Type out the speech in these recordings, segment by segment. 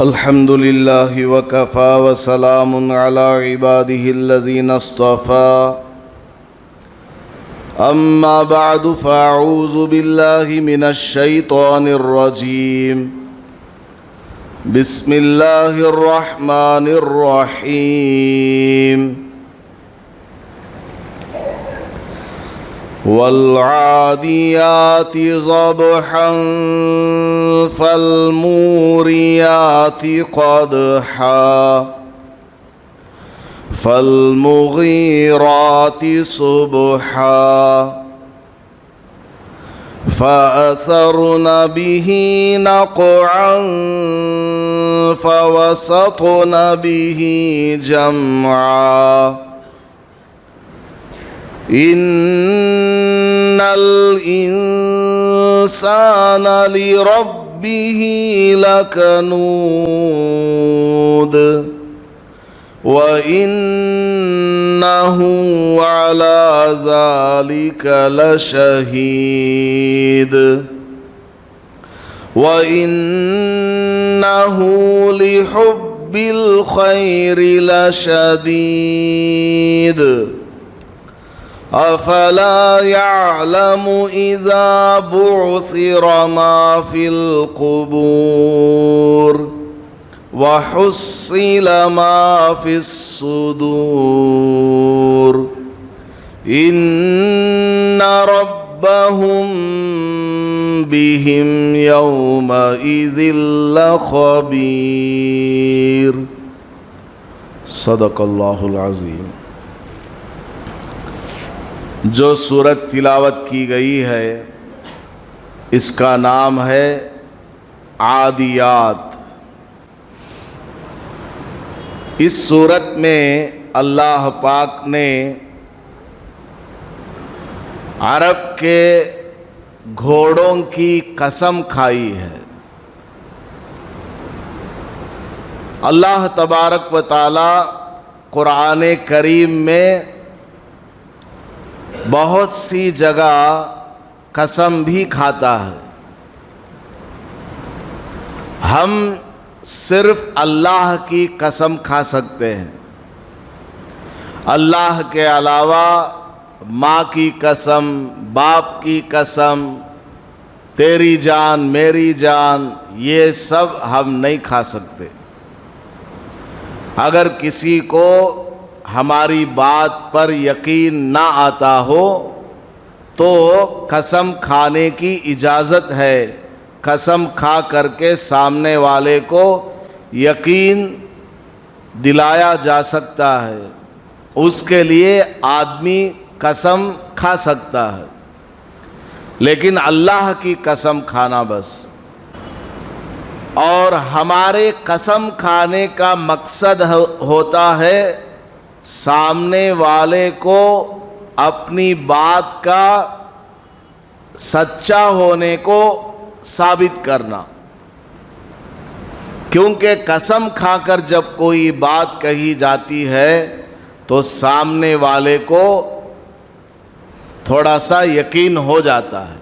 الحمد لله وكفى وسلام على عباده الذين اصطفى أما بعد فأعوذ بالله من الشيطان الرجيم بسم الله الرحمن الرحيم والعاديات ضبحا فالموريات قدحا فالمغيرات صبحا فأثرن به نقعا فوسطن به جمعا إن الإنسان لربه لكنود وإنه على ذلك لشهيد وإنه لحب الخير لشديد أفلا يعلم إذا بعثر ما في القبور وحصل ما في الصدور إن ربهم بهم يومئذ لخبير صدق اللہ العظیم۔ جو سورت تلاوت کی گئی ہے اس کا نام ہے عادیات۔ اس سورت میں اللہ پاک نے عرب کے گھوڑوں کی قسم کھائی ہے۔ اللہ تبارک و تعالی قرآن کریم میں بہت سی جگہ قسم بھی کھاتا ہے۔ ہم صرف اللہ کی قسم کھا سکتے ہیں۔ اللہ کے علاوہ ماں کی قسم، باپ کی قسم، تیری جان میری جان، یہ سب ہم نہیں کھا سکتے۔ اگر کسی کو ہماری بات پر یقین نہ آتا ہو تو قسم کھانے کی اجازت ہے۔ قسم کھا کر کے سامنے والے کو یقین دلایا جا سکتا ہے، اس کے لیے آدمی قسم کھا سکتا ہے، لیکن اللہ کی قسم کھانا بس۔ اور ہمارے قسم کھانے کا مقصد ہوتا ہے سامنے والے کو اپنی بات کا سچا ہونے کو ثابت کرنا، کیونکہ قسم کھا کر جب کوئی بات کہی جاتی ہے تو سامنے والے کو تھوڑا سا یقین ہو جاتا ہے،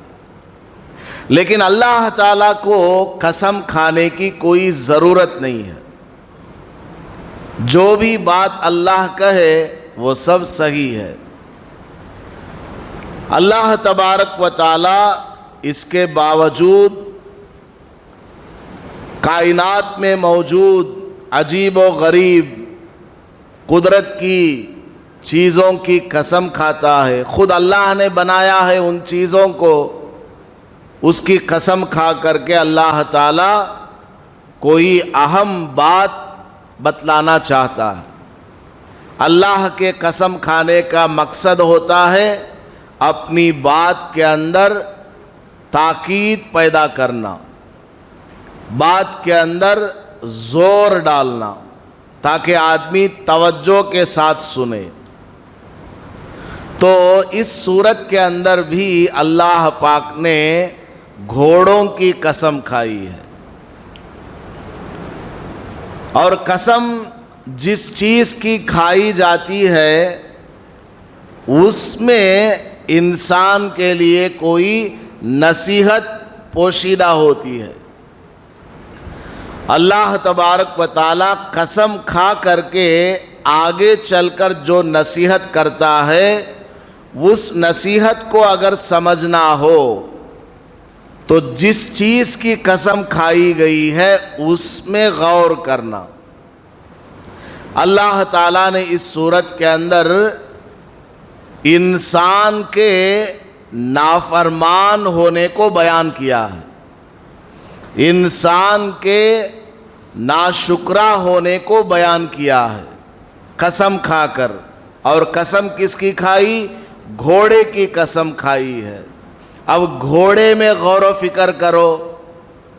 لیکن اللہ تعالیٰ کو قسم کھانے کی کوئی ضرورت نہیں ہے۔ جو بھی بات اللہ کہے وہ سب صحیح ہے۔ اللہ تبارک و تعالی اس کے باوجود کائنات میں موجود عجیب و غریب قدرت کی چیزوں کی قسم کھاتا ہے۔ خود اللہ نے بنایا ہے ان چیزوں کو، اس کی قسم کھا کر کے اللہ تعالی کوئی اہم بات بتلانا چاہتا ہے۔ اللہ کے قسم کھانے کا مقصد ہوتا ہے اپنی بات کے اندر تاکید پیدا کرنا، بات کے اندر زور ڈالنا تاکہ آدمی توجہ کے ساتھ سنے۔ تو اس صورت کے اندر بھی اللہ پاک نے گھوڑوں کی قسم کھائی ہے، اور قسم جس چیز کی کھائی جاتی ہے اس میں انسان کے لیے کوئی نصیحت پوشیدہ ہوتی ہے۔ اللہ تبارک و تعالی قسم کھا کر کے آگے چل کر جو نصیحت کرتا ہے اس نصیحت کو اگر سمجھنا ہو تو جس چیز کی قسم کھائی گئی ہے اس میں غور کرنا۔ اللہ تعالیٰ نے اس صورت کے اندر انسان کے نافرمان ہونے کو بیان کیا ہے، انسان کے ناشکرا ہونے کو بیان کیا ہے قسم کھا کر۔ اور قسم کس کی کھائی؟ گھوڑے کی قسم کھائی ہے۔ اب گھوڑے میں غور و فکر کرو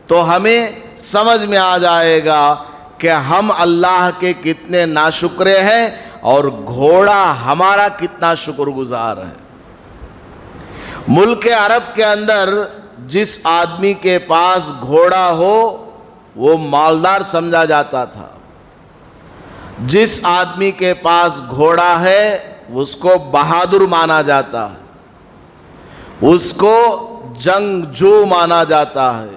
تو ہمیں سمجھ میں آ جائے گا کہ ہم اللہ کے کتنے ناشکرے ہیں اور گھوڑا ہمارا کتنا شکر گزار ہے۔ ملک عرب کے اندر جس آدمی کے پاس گھوڑا ہو وہ مالدار سمجھا جاتا تھا، جس آدمی کے پاس گھوڑا ہے اس کو بہادر مانا جاتا ہے، اس کو جنگجو مانا جاتا ہے،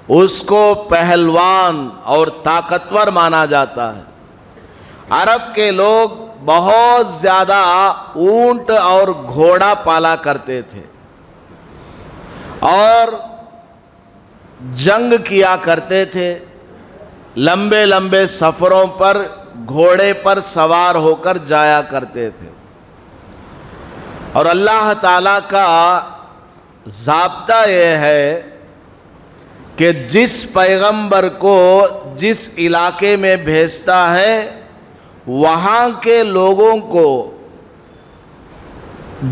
اس کو پہلوان اور طاقتور مانا جاتا ہے۔ عرب کے لوگ بہت زیادہ اونٹ اور گھوڑا پالا کرتے تھے اور جنگ کیا کرتے تھے، لمبے لمبے سفروں پر گھوڑے پر سوار ہو کر جایا کرتے تھے۔ اور اللہ تعالیٰ کا ضابطہ یہ ہے کہ جس پیغمبر کو جس علاقے میں بھیجتا ہے وہاں کے لوگوں کو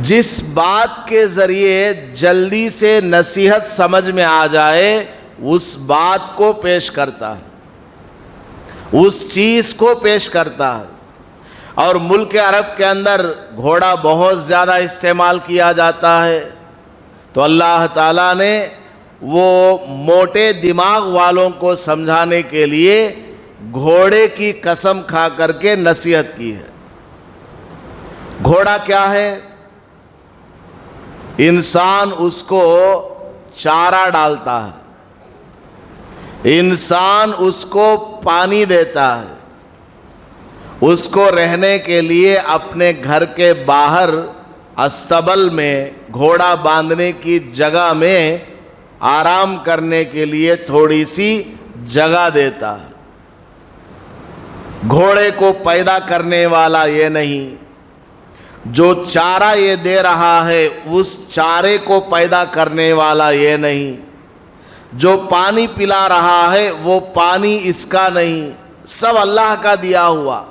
جس بات کے ذریعے جلدی سے نصیحت سمجھ میں آ جائے اس بات کو پیش کرتا ہے، اس چیز کو پیش کرتا ہے۔ اور ملک عرب کے اندر گھوڑا بہت زیادہ استعمال کیا جاتا ہے، تو اللہ تعالیٰ نے وہ موٹے دماغ والوں کو سمجھانے کے لیے گھوڑے کی قسم کھا کر کے نصیحت کی ہے۔ گھوڑا کیا ہے؟ انسان اس کو چارہ ڈالتا ہے، انسان اس کو پانی دیتا ہے، اس کو رہنے کے لیے اپنے گھر کے باہر استبل میں گھوڑا باندھنے کی جگہ میں آرام کرنے کے لیے تھوڑی سی جگہ دیتا ہے۔ گھوڑے کو پیدا کرنے والا یہ نہیں، جو چارہ یہ دے رہا ہے اس چارے کو پیدا کرنے والا یہ نہیں، جو پانی پلا رہا ہے وہ پانی اس کا نہیں، سب اللہ کا دیا ہوا۔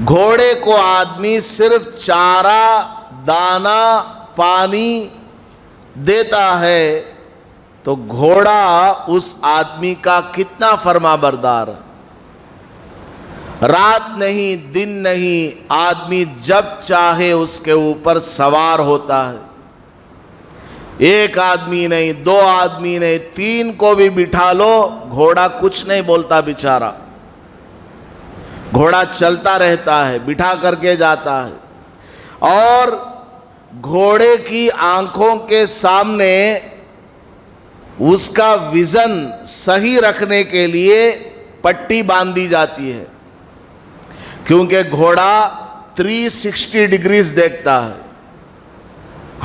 گھوڑے کو آدمی صرف چارہ، دانا، پانی دیتا ہے تو گھوڑا اس آدمی کا کتنا فرما بردار ہے۔ رات نہیں دن نہیں، آدمی جب چاہے اس کے اوپر سوار ہوتا ہے۔ ایک آدمی نہیں، دو آدمی نہیں، تین کو بھی بٹھا لو گھوڑا کچھ نہیں بولتا بیچارہ، گھوڑا چلتا رہتا ہے، بٹھا کر کے جاتا ہے۔ اور گھوڑے کی آنکھوں کے سامنے اس کا وژن صحیح رکھنے کے لیے پٹی باندھی جاتی ہے، کیونکہ گھوڑا 360 ڈگریز دیکھتا ہے،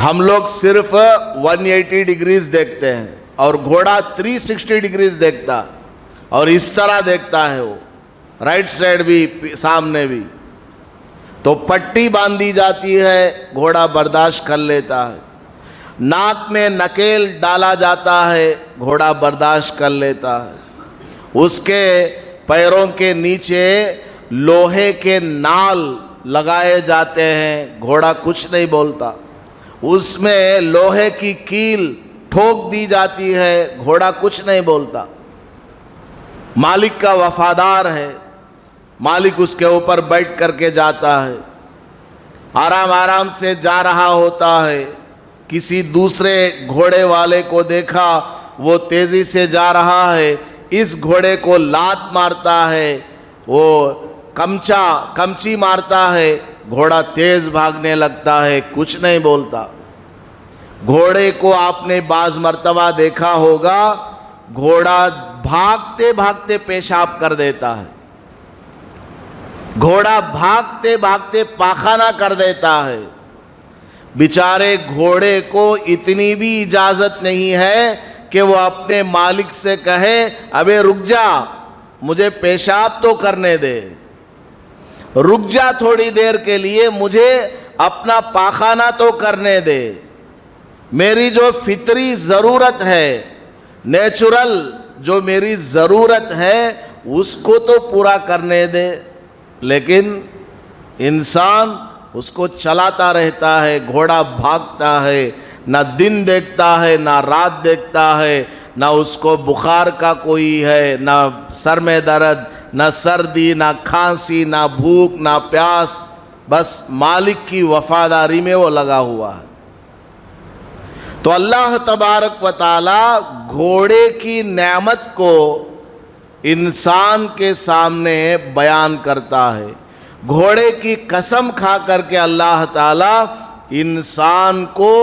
ہم لوگ صرف 180 ڈگریز دیکھتے ہیں اور گھوڑا 360 ڈگریز دیکھتا ہے، اور اس طرح دیکھتا ہے وہ، رائٹ سائڈ بھی سامنے بھی۔ تو پٹی باندھی جاتی ہے، گھوڑا برداشت کر لیتا ہے۔ ناک میں نکیل ڈالا جاتا ہے، گھوڑا برداشت کر لیتا ہے۔ اس کے پیروں کے نیچے لوہے کے نال لگائے جاتے ہیں، گھوڑا کچھ نہیں بولتا۔ اس میں لوہے کی کیل ٹھوک دی جاتی ہے، گھوڑا کچھ نہیں بولتا۔ مالک کا وفادار ہے، مالک اس کے اوپر بیٹھ کر کے جاتا ہے، آرام آرام سے جا رہا ہوتا ہے۔ کسی دوسرے گھوڑے والے کو دیکھا وہ تیزی سے جا رہا ہے، اس گھوڑے کو لات مارتا ہے، وہ کمچی مارتا ہے، گھوڑا تیز بھاگنے لگتا ہے، کچھ نہیں بولتا۔ گھوڑے کو آپ نے بعض مرتبہ دیکھا ہوگا، گھوڑا بھاگتے بھاگتے پیشاب کر دیتا ہے، گھوڑا بھاگتے بھاگتے پاخانہ کر دیتا ہے۔ بیچارے گھوڑے کو اتنی بھی اجازت نہیں ہے کہ وہ اپنے مالک سے کہے ابے رک جا، مجھے پیشاب تو کرنے دے، رک جا تھوڑی دیر کے لیے، مجھے اپنا پاخانہ تو کرنے دے، میری جو فطری ضرورت ہے، نیچرل جو میری ضرورت ہے اس کو تو پورا کرنے دے۔ لیکن انسان اس کو چلاتا رہتا ہے، گھوڑا بھاگتا ہے، نہ دن دیکھتا ہے نہ رات دیکھتا ہے، نہ اس کو بخار کا کوئی ہے، نہ سر میں درد، نہ سردی، نہ کھانسی، نہ بھوک، نہ پیاس، بس مالک کی وفاداری میں وہ لگا ہوا ہے۔ تو اللہ تبارک و تعالی گھوڑے کی نعمت کو انسان کے سامنے بیان کرتا ہے۔ گھوڑے کی قسم کھا کر کے اللہ تعالیٰ انسان کو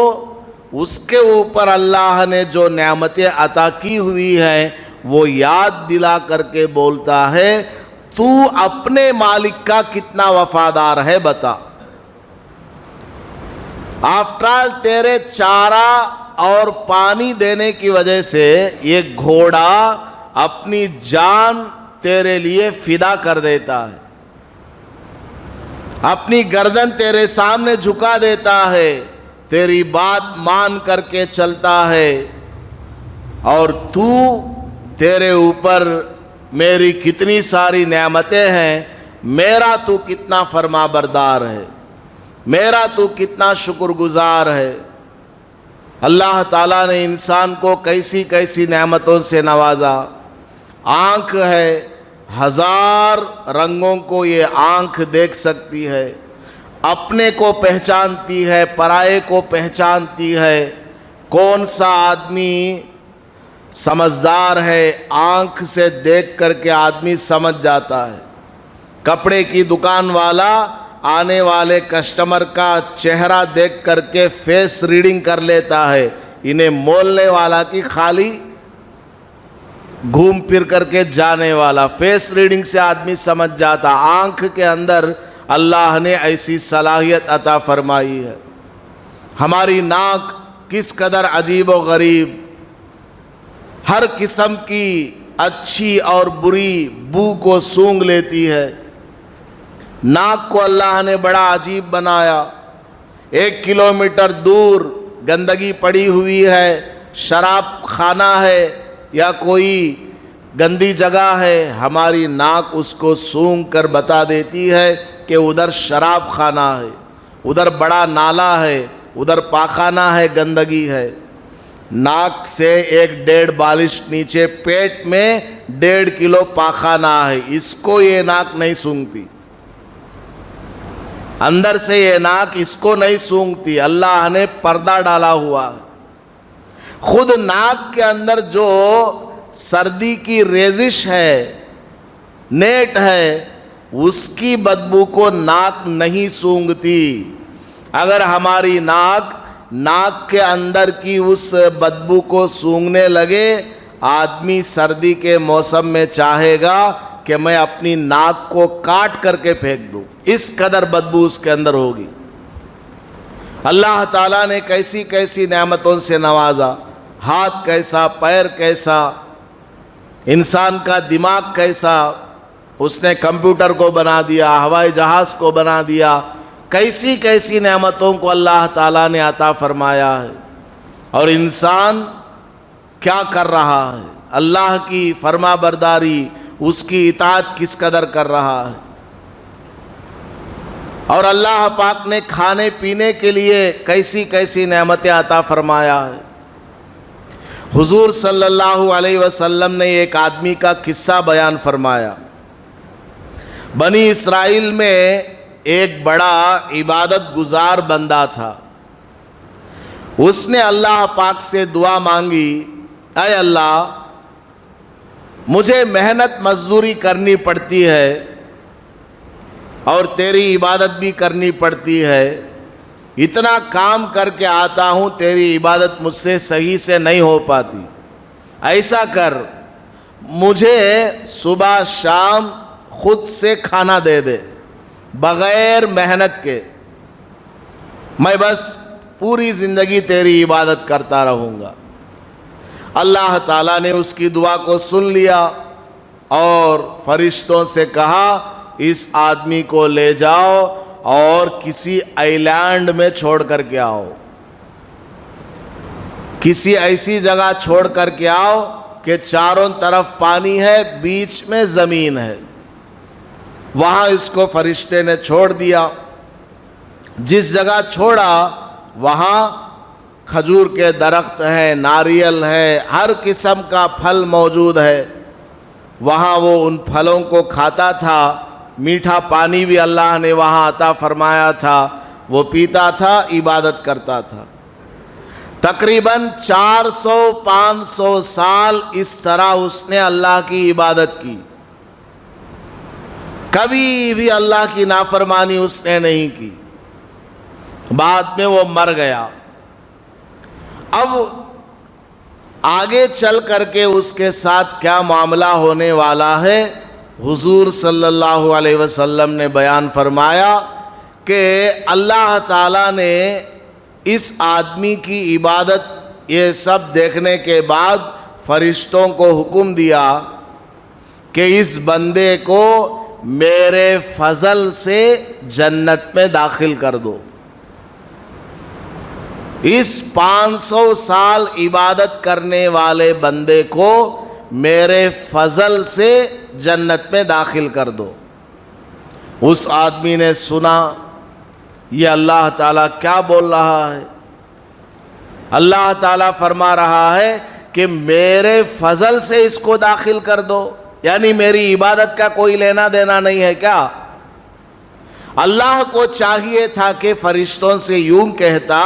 اس کے اوپر اللہ نے جو نعمتیں عطا کی ہوئی ہیں وہ یاد دلا کر کے بولتا ہے تو اپنے مالک کا کتنا وفادار ہے بتا۔ آفٹر آل تیرے چارہ اور پانی دینے کی وجہ سے یہ گھوڑا اپنی جان تیرے لیے فدا کر دیتا ہے، اپنی گردن تیرے سامنے جھکا دیتا ہے، تیری بات مان کر کے چلتا ہے، اور تو تیرے اوپر میری کتنی ساری نعمتیں ہیں، میرا تو کتنا فرما بردار ہے، میرا تو کتنا شکر گزار ہے۔ اللہ تعالیٰ نے انسان کو کیسی کیسی نعمتوں سے نوازا۔ آنکھ ہے، ہزار رنگوں کو یہ آنکھ دیکھ سکتی ہے، اپنے کو پہچانتی ہے، پرائے کو پہچانتی ہے۔ کون سا آدمی سمجھدار ہے، آنکھ سے دیکھ کر کے آدمی سمجھ جاتا ہے۔ کپڑے کی دکان والا آنے والے کسٹمر کا چہرہ دیکھ کر کے فیس ریڈنگ کر لیتا ہے، انہیں مولنے والا کی خالی گھوم پھر کر کے جانے والا، فیس ریڈنگ سے آدمی سمجھ جاتا۔ آنکھ کے اندر اللہ نے ایسی صلاحیت عطا فرمائی ہے۔ ہماری ناک کس قدر عجیب و غریب، ہر قسم کی اچھی اور بری بو کو سونگھ لیتی ہے۔ ناک کو اللہ نے بڑا عجیب بنایا۔ 1 کلومیٹر دور گندگی پڑی ہوئی ہے، شراب خانہ ہے یا کوئی گندی جگہ ہے، ہماری ناک اس کو سونگھ کر بتا دیتی ہے کہ ادھر شراب خانہ ہے، ادھر بڑا نالا ہے، ادھر پاخانہ ہے، گندگی ہے۔ ناک سے 1.5 بالش نیچے پیٹ میں 1.5 کلو پاخانہ ہے، اس کو یہ ناک نہیں سونگتی، اندر سے یہ ناک اس کو نہیں سونگتی۔ اللہ نے پردہ ڈالا ہوا، خود ناک کے اندر جو سردی کی ریزش ہے، نیٹ ہے، اس کی بدبو کو ناک نہیں سونگتی۔ اگر ہماری ناک کے اندر کی اس بدبو کو سونگنے لگے، آدمی سردی کے موسم میں چاہے گا کہ میں اپنی ناک کو کاٹ کر کے پھینک دوں، اس قدر بدبو اس کے اندر ہوگی۔ اللہ تعالیٰ نے کیسی کیسی نعمتوں سے نوازا، ہاتھ کیسا، پیر کیسا، انسان کا دماغ کیسا، اس نے کمپیوٹر کو بنا دیا، ہوائی جہاز کو بنا دیا، کیسی کیسی نعمتوں کو اللہ تعالیٰ نے عطا فرمایا ہے۔ اور انسان کیا کر رہا ہے، اللہ کی فرما برداری، اس کی اطاعت کس قدر کر رہا ہے۔ اور اللہ پاک نے کھانے پینے کے لیے کیسی کیسی نعمتیں عطا فرمایا ہے۔ حضور صلی اللہ علیہ وسلم نے ایک آدمی کا قصہ بیان فرمایا۔ بنی اسرائیل میں ایک بڑا عبادت گزار بندہ تھا۔ اس نے اللہ پاک سے دعا مانگی، اے اللہ مجھے محنت مزدوری کرنی پڑتی ہے اور تیری عبادت بھی کرنی پڑتی ہے، اتنا کام کر کے آتا ہوں، تیری عبادت مجھ سے صحیح سے نہیں ہو پاتی، ایسا کر مجھے صبح شام خود سے کھانا دے دے بغیر محنت کے، میں بس پوری زندگی تیری عبادت کرتا رہوں گا۔ اللہ تعالیٰ نے اس کی دعا کو سن لیا اور فرشتوں سے کہا اس آدمی کو لے جاؤ اور کسی آئی لینڈ میں چھوڑ کر کے آؤ، کسی ایسی جگہ چھوڑ کر کے آؤ کہ چاروں طرف پانی ہے، بیچ میں زمین ہے۔ وہاں اس کو فرشتے نے چھوڑ دیا۔ جس جگہ چھوڑا وہاں کھجور کے درخت ہیں، ناریل ہے، ہر قسم کا پھل موجود ہے۔ وہاں وہ ان پھلوں کو کھاتا تھا، میٹھا پانی بھی اللہ نے وہاں عطا فرمایا تھا، وہ پیتا تھا، عبادت کرتا تھا۔ تقریباً 400-500 سال اس طرح اس نے اللہ کی عبادت کی، کبھی بھی اللہ کی نافرمانی اس نے نہیں کی۔ بعد میں وہ مر گیا۔ اب آگے چل کر کے اس کے ساتھ کیا معاملہ ہونے والا ہے، حضور صلی اللہ علیہ وسلم نے بیان فرمایا کہ اللہ تعالیٰ نے اس آدمی کی عبادت یہ سب دیکھنے کے بعد فرشتوں کو حکم دیا کہ اس بندے کو میرے فضل سے جنت میں داخل کر دو۔ اس 500 سال عبادت کرنے والے بندے کو میرے فضل سے جنت میں داخل کر دو۔ اس آدمی نے سنا یہ اللہ تعالیٰ کیا بول رہا ہے۔ اللہ تعالیٰ فرما رہا ہے کہ میرے فضل سے اس کو داخل کر دو، یعنی میری عبادت کا کوئی لینا دینا نہیں ہے کیا؟ اللہ کو چاہیے تھا کہ فرشتوں سے یوں کہتا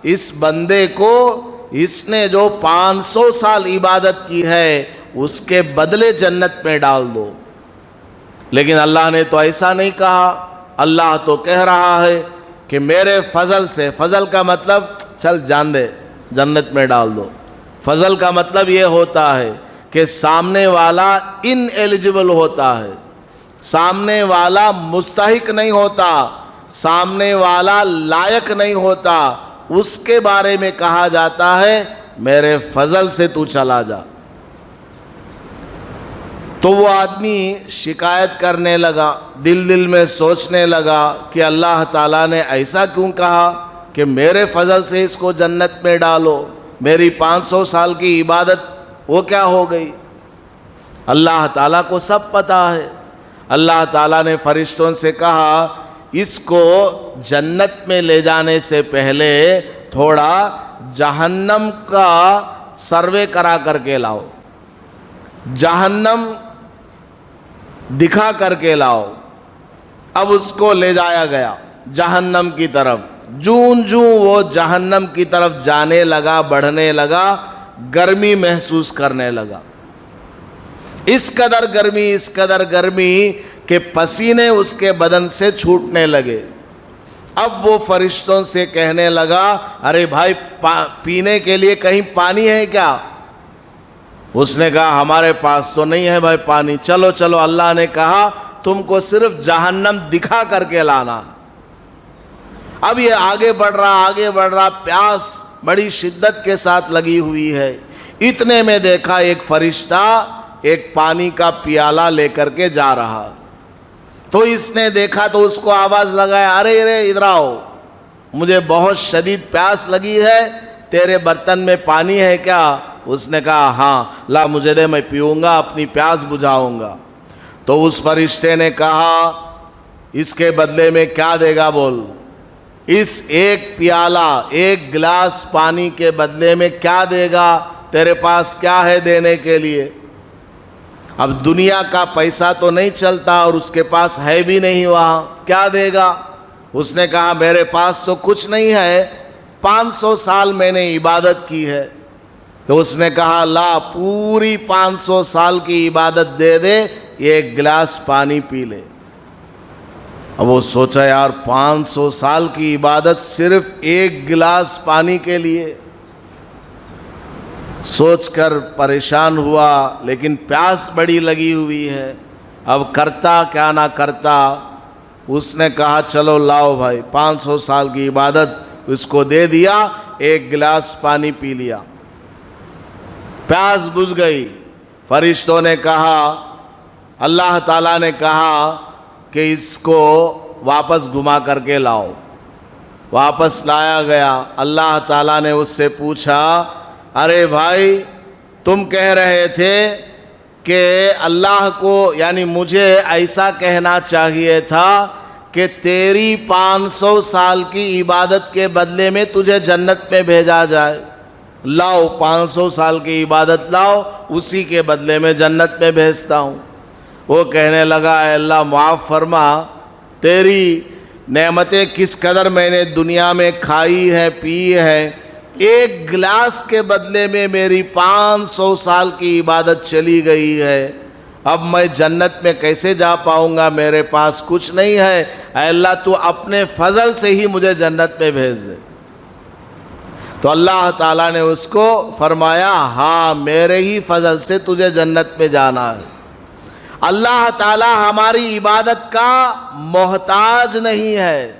اس بندے کو اس نے جو 500 سال عبادت کی ہے اس کے بدلے جنت میں ڈال دو، لیکن اللہ نے تو ایسا نہیں کہا۔ اللہ تو کہہ رہا ہے کہ میرے فضل سے، فضل کا مطلب چل جان دے جنت میں ڈال دو۔ فضل کا مطلب یہ ہوتا ہے کہ سامنے والا ان ایلیجبل ہوتا ہے، سامنے والا مستحق نہیں ہوتا، سامنے والا لائق نہیں ہوتا، اس کے بارے میں کہا جاتا ہے میرے فضل سے تو چلا جا۔ تو وہ آدمی شکایت کرنے لگا، دل میں سوچنے لگا کہ اللہ تعالیٰ نے ایسا کیوں کہا کہ میرے فضل سے اس کو جنت میں ڈالو، میری 500 سال کی عبادت وہ کیا ہو گئی؟ اللہ تعالیٰ کو سب پتہ ہے۔ اللہ تعالیٰ نے فرشتوں سے کہا اس کو جنت میں لے جانے سے پہلے تھوڑا جہنم کا سروے کرا کر کے لاؤ، جہنم دکھا کر کے لاؤ۔ اب اس کو لے جایا گیا جہنم کی طرف۔ جوں وہ جہنم کی طرف جانے لگا، بڑھنے لگا، گرمی محسوس کرنے لگا، اس قدر گرمی کہ پسینے اس کے بدن سے چھوٹنے لگے۔ اب وہ فرشتوں سے کہنے لگا ارے بھائی پینے کے لیے کہیں پانی ہے کیا؟ اس نے کہا ہمارے پاس تو نہیں ہے بھائی پانی، چلو اللہ نے کہا تم کو صرف جہنم دکھا کر کے لانا۔ اب یہ آگے بڑھ رہا، پیاس بڑی شدت کے ساتھ لگی ہوئی ہے۔ اتنے میں دیکھا ایک فرشتہ ایک پانی کا پیالہ لے کر کے جا رہا، تو اس نے دیکھا تو اس کو آواز لگایا ارے ادھر آؤ، مجھے بہت شدید پیاس لگی ہے، تیرے برتن میں پانی ہے کیا؟ اس نے کہا ہاں، لا مجھے دے، میں پیوں گا، اپنی پیاس بجھاؤں گا۔ تو اس فرشتے نے کہا اس کے بدلے میں کیا دے گا بول؟ اس ایک پیالہ، ایک گلاس پانی کے بدلے میں کیا دے گا؟ تیرے پاس کیا ہے دینے کے لیے؟ اب دنیا کا پیسہ تو نہیں چلتا اور اس کے پاس ہے بھی نہیں، وہاں کیا دے گا؟ اس نے کہا میرے پاس تو کچھ نہیں ہے، 500 سال میں نے عبادت کی ہے۔ تو اس نے کہا لا، پوری 500 سال کی عبادت دے دے، ایک گلاس پانی پی لے۔ اب وہ سوچا یار 500 سال کی عبادت صرف ایک گلاس پانی کے لیے، سوچ کر پریشان ہوا، لیکن پیاس بڑی لگی ہوئی ہے، اب کرتا کیا نہ کرتا۔ اس نے کہا چلو لاؤ بھائی، 500 سال کی عبادت اس کو دے دیا، ایک گلاس پانی پی لیا، پیاس بجھ گئی۔ فرشتوں نے کہا، اللہ تعالیٰ نے کہا کہ اس کو واپس گھما کر کے لاؤ۔ واپس لایا گیا۔ اللہ تعالیٰ نے اس سے پوچھا، ارے بھائی تم کہہ رہے تھے کہ اللہ کو یعنی مجھے ایسا کہنا چاہیے تھا کہ تیری 500 سال کی عبادت کے بدلے میں تجھے جنت میں بھیجا جائے، لاؤ 500 سال کی عبادت لاؤ، اسی کے بدلے میں جنت میں بھیجتا ہوں۔ وہ کہنے لگا، اے اللہ معاف فرما، تیری نعمتیں کس قدر میں نے دنیا میں کھائی ہے پی ہے، ایک گلاس کے بدلے میں میری 500 سال کی عبادت چلی گئی ہے، اب میں جنت میں کیسے جا پاؤں گا، میرے پاس کچھ نہیں ہے، اے اللہ تو اپنے فضل سے ہی مجھے جنت میں بھیج دے۔ تو اللہ تعالیٰ نے اس کو فرمایا، ہاں میرے ہی فضل سے تجھے جنت میں جانا ہے۔ اللہ تعالیٰ ہماری عبادت کا محتاج نہیں ہے،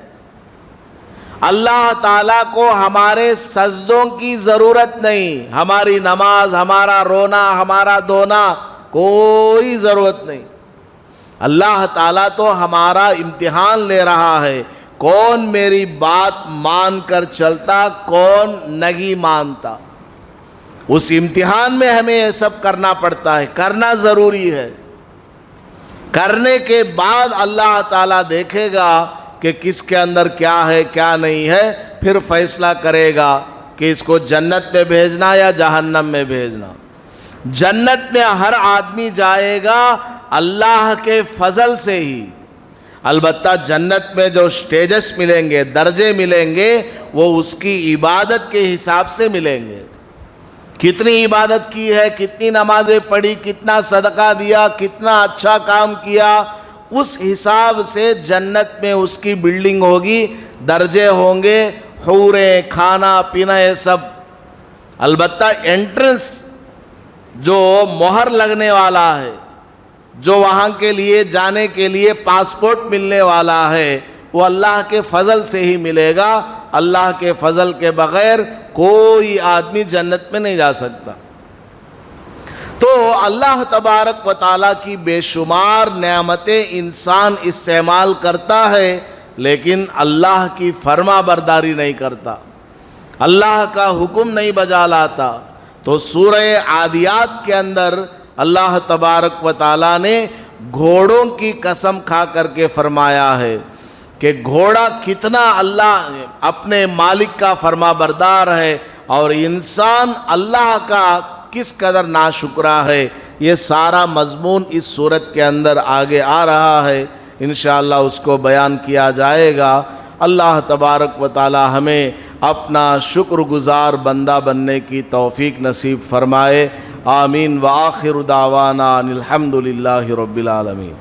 اللہ تعالیٰ کو ہمارے سجدوں کی ضرورت نہیں، ہماری نماز، ہمارا رونا، ہمارا دھونا کوئی ضرورت نہیں۔ اللہ تعالیٰ تو ہمارا امتحان لے رہا ہے، کون میری بات مان کر چلتا، کون نہیں مانتا۔ اس امتحان میں ہمیں یہ سب کرنا پڑتا ہے، کرنا ضروری ہے۔ کرنے کے بعد اللہ تعالیٰ دیکھے گا کہ کس کے اندر کیا ہے کیا نہیں ہے، پھر فیصلہ کرے گا کہ اس کو جنت میں بھیجنا یا جہنم میں بھیجنا۔ جنت میں ہر آدمی جائے گا اللہ کے فضل سے ہی، البتہ جنت میں جو سٹیجز ملیں گے، درجے ملیں گے، وہ اس کی عبادت کے حساب سے ملیں گے۔ کتنی عبادت کی ہے، کتنی نمازیں پڑھی، کتنا صدقہ دیا، کتنا اچھا کام کیا، اس حساب سے جنت میں اس کی بلڈنگ ہوگی، درجے ہوں گے، حوریں، کھانا پینا، یہ سب۔ البتہ انٹرنس جو مہر لگنے والا ہے، جو وہاں کے لیے جانے کے لیے پاسپورٹ ملنے والا ہے، وہ اللہ کے فضل سے ہی ملے گا۔ اللہ کے فضل کے بغیر کوئی آدمی جنت میں نہیں جا سکتا۔ تو اللہ تبارک و تعالیٰ کی بے شمار نعمتیں انسان استعمال کرتا ہے، لیکن اللہ کی فرما برداری نہیں کرتا، اللہ کا حکم نہیں بجا لاتا۔ تو سورہ عادیات کے اندر اللہ تبارک و تعالیٰ نے گھوڑوں کی قسم کھا کر کے فرمایا ہے کہ گھوڑا کتنا اللہ اپنے مالک کا فرما بردار ہے، اور انسان اللہ کا کس قدر ناشکرا ہے۔ یہ سارا مضمون اس سورت کے اندر آگے آ رہا ہے، انشاءاللہ اس کو بیان کیا جائے گا۔ اللہ تبارک و تعالی ہمیں اپنا شکر گزار بندہ بننے کی توفیق نصیب فرمائے۔ آمین۔ وآخر دعوانا ان الحمد للہ رب العالمین۔